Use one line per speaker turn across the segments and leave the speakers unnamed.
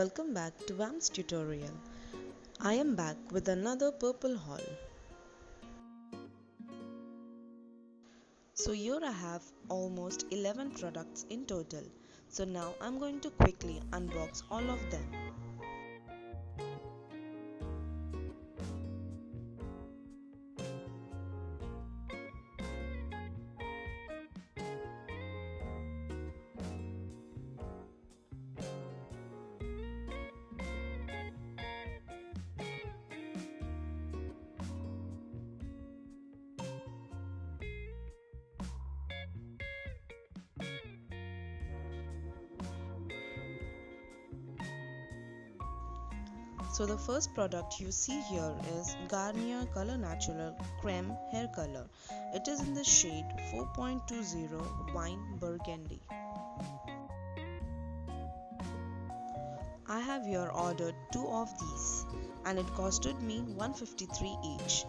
Welcome back to WAM'S tutorial. I am back with another purple haul. So here I have almost 11 products in total. So now I'm going to quickly unbox all of them. So the first product you see here is Garnier Color Natural Creme Hair Color. It is in the shade 4.20 Wine Burgundy. I have here ordered 2 of these and it costed me $153 each.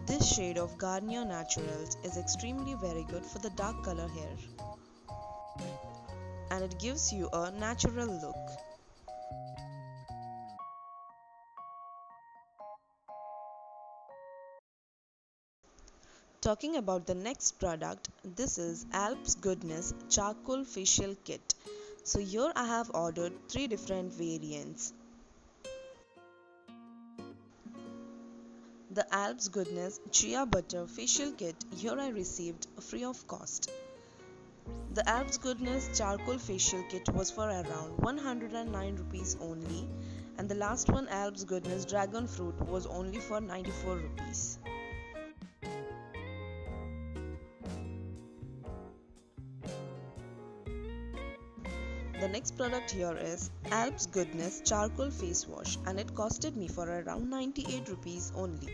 This shade of Garnier Naturals is extremely very good for the dark color hair and it gives you a natural look. Talking about the next product, this is Alps Goodness Charcoal Facial Kit. So here I have ordered 3 different variants. The Alps Goodness Chia Butter Facial Kit, here I received free of cost. The Alps Goodness Charcoal Facial Kit was for around 109 rupees only, and the last one, Alps Goodness Dragon Fruit, was only for 94 rupees. The next product here is Alps Goodness Charcoal Face Wash and it costed me for around 98 rupees only.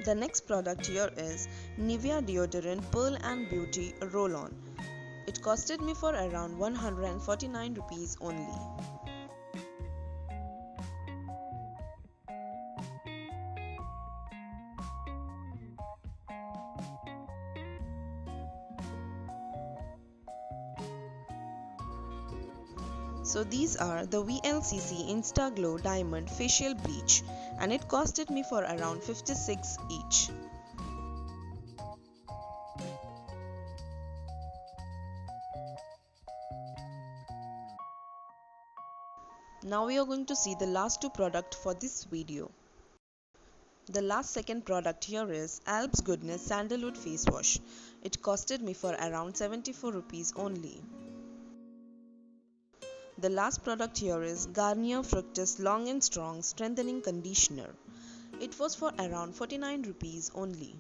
The next product here is Nivea Deodorant Pearl and Beauty Roll-On. It costed me for around 149 rupees only. So these are the VLCC Insta Glow Diamond Facial Bleach and it costed me for around 56 each. Now we are going to see the last 2 products for this video. The last second product here is Alps Goodness Sandalwood Face Wash. It costed me for around 74 rupees only. The last product here is Garnier Fructis Long and Strong Strengthening Conditioner. It was for around 49 rupees only.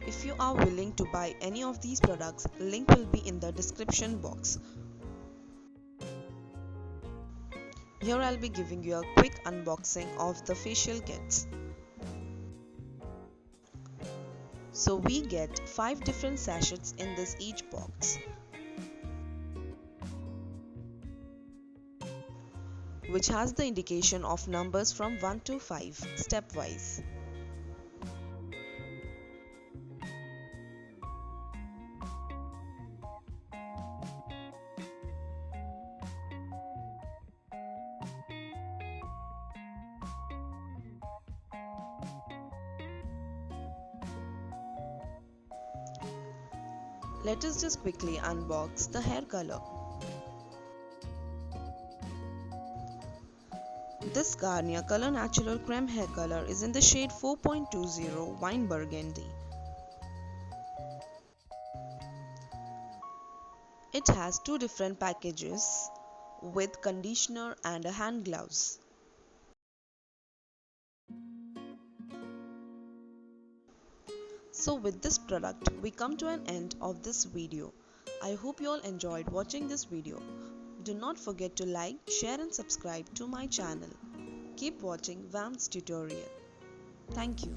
If you are willing to buy any of these products, link will be in the description box. Here I'll be giving you a quick unboxing of the facial kits. So we get 5 different sachets in this each box, which has the indication of numbers from 1 to 5 stepwise. Let us just quickly unbox the hair color. This Garnier Color Natural Creme Hair Color is in the shade 4.20 Wine Burgundy. It has 2 different packages with conditioner and a hand gloves. So with this product, we come to an end of this video. I hope you all enjoyed watching this video. Do not forget to like, share and subscribe to my channel. Keep watching WAM'S tutorial. Thank you.